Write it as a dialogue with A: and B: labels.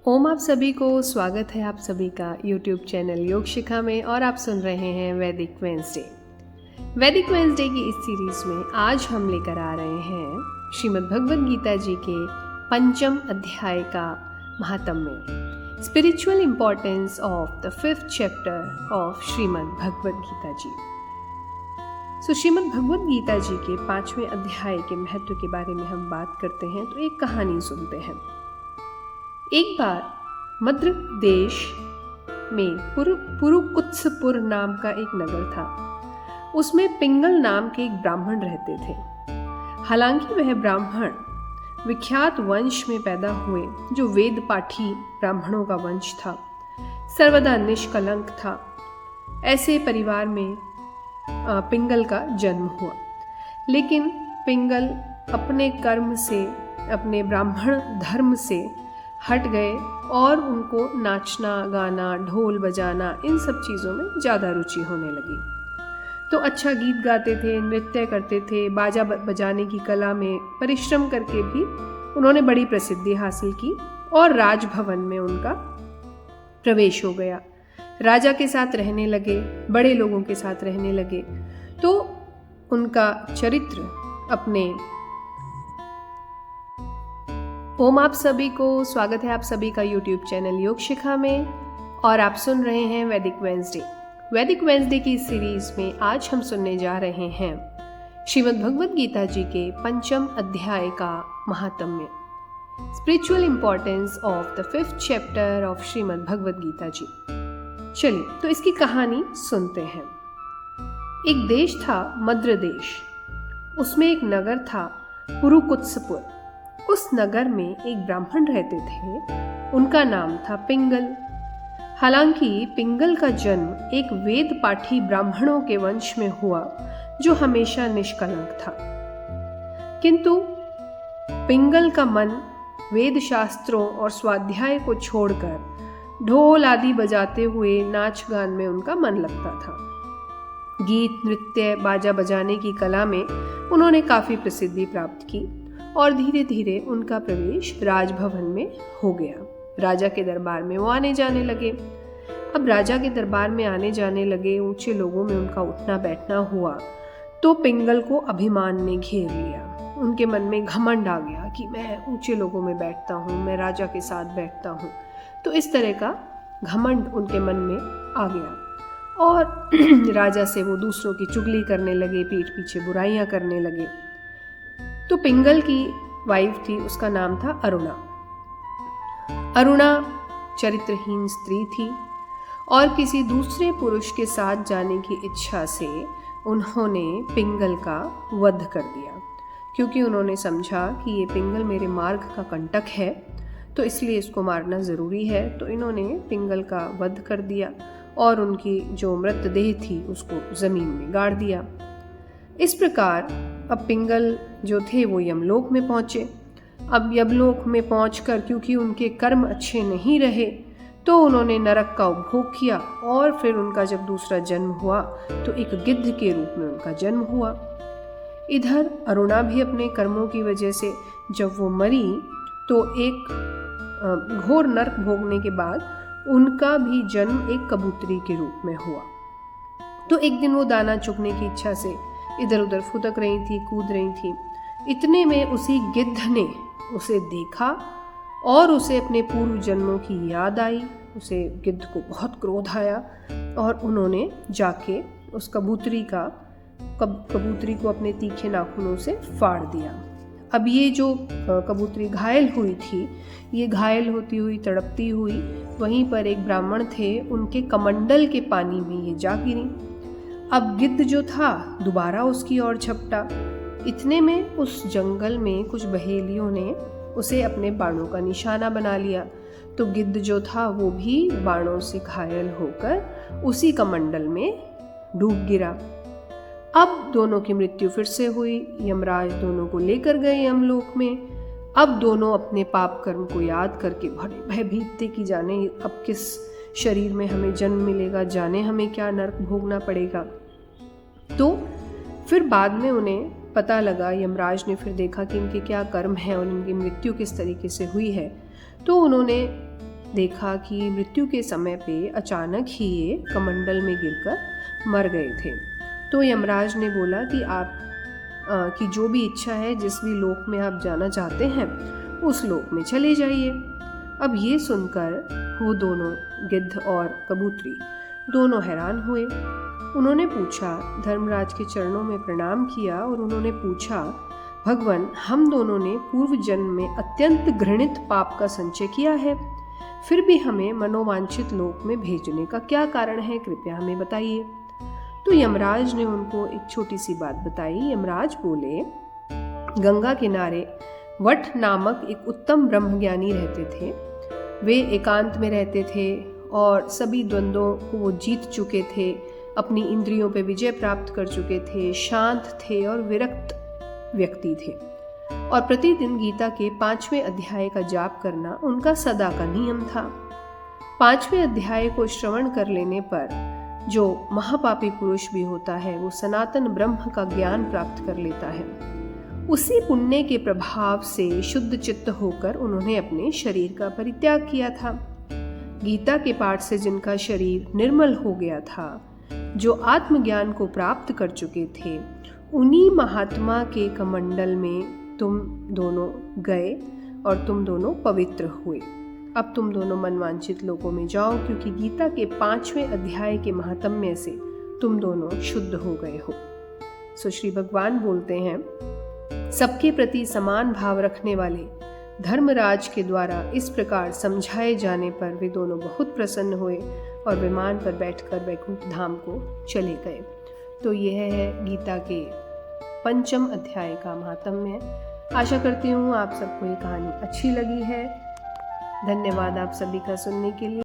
A: ओम आप सभी को स्वागत है आप सभी का YouTube चैनल योग शिखा में और आप सुन रहे हैं वैदिक वेंसडे। वैदिक वेंसडे की इस सीरीज में आज हम लेकर आ रहे हैं श्रीमद् भगवद गीता जी के पंचम अध्याय का महात्म्य, spiritual importance of the 5th chapter of Shrimad Bhagavad Gita ji. Shrimad Bhagavad Gita ji के 5वें अध्याय के महत्व के बारे में हम बात करते हैं तो एक कहानी सुनते हैं। एक बार मद्र देश में पुरुकुत्सपुर नाम का एक नगर था। उसमें पिंगल नाम के एक ब्राह्मण रहते थे। हालांकि वह ब्राह्मण विख्यात वंश में पैदा हुए जो वेद पाठी ब्राह्मणों का वंश था, सर्वदा निष्कलंक था। ऐसे परिवार में पिंगल का जन्म हुआ। लेकिन पिंगल अपने कर्म से, अपने ब्राह्मण धर्म से हट गए और उनको नाचना, गाना, ढोल बजाना, इन सब चीज़ों में ज़्यादा रुचि होने लगी। तो अच्छा गीत गाते थे, नृत्य करते थे, बाजा बजाने की कला में परिश्रम करके भी उन्होंने बड़ी प्रसिद्धि हासिल की और राजभवन में उनका प्रवेश हो गया। राजा के साथ रहने लगे, बड़े लोगों के साथ रहने लगे। तो उनका चरित्र अपने ओम आप सभी को स्वागत है आप सभी का YouTube चैनल योग शिखा में और आप सुन रहे हैं वैदिक वेंसडे। वैदिक वेंसडे की इस सीरीज में आज हम सुनने जा रहे हैं श्रीमद् भगवद गीता जी के पंचम अध्याय का महात्म्य, spiritual importance of the 5th chapter of Shrimad Bhagavad Gita ji. चलिए तो इसकी कहानी सुनते हैं। एक देश था मद्र देश, उसमें एक नगर था पुरुकुत्सपुर। उस नगर में एक ब्राह्मण रहते थे, उनका नाम था पिंगल। हालांकि पिंगल का जन्म एक वेद पाठी ब्राह्मणों के वंश में हुआ जो हमेशा निष्कलंक था। किंतु पिंगल का मन वेद शास्त्रों और स्वाध्याय को छोड़कर ढोल आदि बजाते हुए नाच गान में उनका मन लगता था। गीत, नृत्य, बाजा बजाने की कला में उन्होंने काफी प्रसिद्धि प्राप्त की और धीरे धीरे उनका प्रवेश राजभवन में हो गया। राजा के दरबार में वो आने जाने लगे। अब राजा के दरबार में आने जाने लगे, ऊंचे लोगों में उनका उठना बैठना हुआ तो पिंगल को अभिमान ने घेर लिया। उनके मन में घमंड आ गया कि मैं ऊंचे लोगों में बैठता हूँ, मैं राजा के साथ बैठता हूँ। तो इस तरह का घमंड उनके मन में आ गया और राजा से वो दूसरों की चुगली करने लगे, पीठ पीछे बुराइयां करने लगे। तो पिंगल की वाइफ थी, उसका नाम था अरुणा। अरुणा चरित्रहीन स्त्री थी और किसी दूसरे पुरुष के साथ जाने की इच्छा से उन्होंने पिंगल का वध कर दिया, क्योंकि उन्होंने समझा कि ये पिंगल मेरे मार्ग का कंटक है तो इसलिए इसको मारना ज़रूरी है। तो इन्होंने पिंगल का वध कर दिया और उनकी जो मृतदेह थी उसको ज़मीन में गाड़ दिया। इस प्रकार अब पिंगल जो थे वो यमलोक में पहुँचे। अब यमलोक में पहुंचकर क्योंकि उनके कर्म अच्छे नहीं रहे तो उन्होंने नरक का उपभोग किया और फिर उनका जब दूसरा जन्म हुआ तो एक गिद्ध के रूप में उनका जन्म हुआ। इधर अरुणा भी अपने कर्मों की वजह से जब वो मरी तो एक घोर नरक भोगने के बाद उनका भी जन्म एक कबूतरी के रूप में हुआ। तो एक दिन वो दाना चुगने की इच्छा से इधर उधर फुदक रही थी, कूद रही थी। इतने में उसी गिद्ध ने उसे देखा और उसे अपने पूर्व जन्मों की याद आई। उसे गिद्ध को बहुत क्रोध आया और उन्होंने जाके उस कबूतरी को अपने तीखे नाखूनों से फाड़ दिया। अब ये जो कबूतरी घायल हुई थी, ये घायल होती हुई, तड़पती हुई वहीं पर एक ब्राह्मण थे, उनके कमंडल के पानी में ये जा गिरी। अब गिद्ध जो था दोबारा उसकी ओर झपटा। इतने में उस जंगल में कुछ बहेलियों ने उसे अपने बाणों का निशाना बना लिया। तो गिद्ध जो था वो भी बाणों से घायल होकर उसी कमंडल में डूब गिरा। अब दोनों की मृत्यु फिर से हुई। यमराज दोनों को लेकर गए यमलोक में। अब दोनों अपने पाप कर्म को याद करके बड़े भयभीत थे कि जाने अब किस शरीर में हमें जन्म मिलेगा, जाने हमें क्या नरक भोगना पड़ेगा। तो फिर बाद में उन्हें पता लगा, यमराज ने फिर देखा कि इनके क्या कर्म हैं और इनकी मृत्यु किस तरीके से हुई है। तो उन्होंने देखा कि मृत्यु के समय पे अचानक ही ये कमंडल में गिरकर मर गए थे। तो यमराज ने बोला कि आप की जो भी इच्छा है, जिस भी लोक में आप जाना चाहते हैं, उस लोक में चले जाइए। अब ये सुनकर वो दोनों, गिद्ध और कबूतरी, दोनों हैरान हुए। उन्होंने पूछा, धर्मराज के चरणों में प्रणाम किया और उन्होंने पूछा, भगवान, हम दोनों ने पूर्व जन्म में अत्यंत घृणित पाप का संचय किया है, फिर भी हमें मनोवांछित लोक में भेजने का क्या कारण है, कृपया हमें बताइए। तो यमराज ने उनको एक छोटी सी बात बताई। यमराज बोले, गंगा किनारे वट नामक एक उत्तम ब्रह्मज्ञानी रहते थे। वे एकांत में रहते थे और सभी द्वंद्वों को वो जीत चुके थे, अपनी इंद्रियों पे विजय प्राप्त कर चुके थे, शांत थे और विरक्त व्यक्ति थे। और प्रतिदिन गीता के 5वें अध्याय का जाप करना उनका सदा का नियम था। 5वें अध्याय को श्रवण कर लेने पर जो महापापी पुरुष भी होता है, वो सनातन ब्रह्म का ज्ञान प्राप्त कर लेता है। उसी पुण्य के प्रभाव से शुद्ध चित्त होकर उन्होंने अपने शरीर का परित्याग किया था। गीता के पाठ से जिनका शरीर निर्मल हो गया था, जो आत्मज्ञान को प्राप्त कर चुके थे, उन्हीं महात्मा के कमंडल में तुम दोनों गए और तुम दोनों पवित्र हुए। अब तुम दोनों मनवांछित लोकों में जाओ, क्योंकि गीता के 5वें अध्याय के महात्म्य से तुम दोनों शुद्ध हो गए हो। सो श्री भगवान बोलते हैं, सबके प्रति समान भाव रखने वाले धर्मराज के द्वारा इस प्रकार समझाए जाने पर वे दोनों बहुत प्रसन्न हुए और विमान पर बैठकर वैकुंठ धाम को चले गए। तो यह है गीता के 5वें अध्याय का महात्म्य। आशा करती हूँ आप सबको ये कहानी अच्छी लगी है। धन्यवाद आप सभी का सुनने के लिए।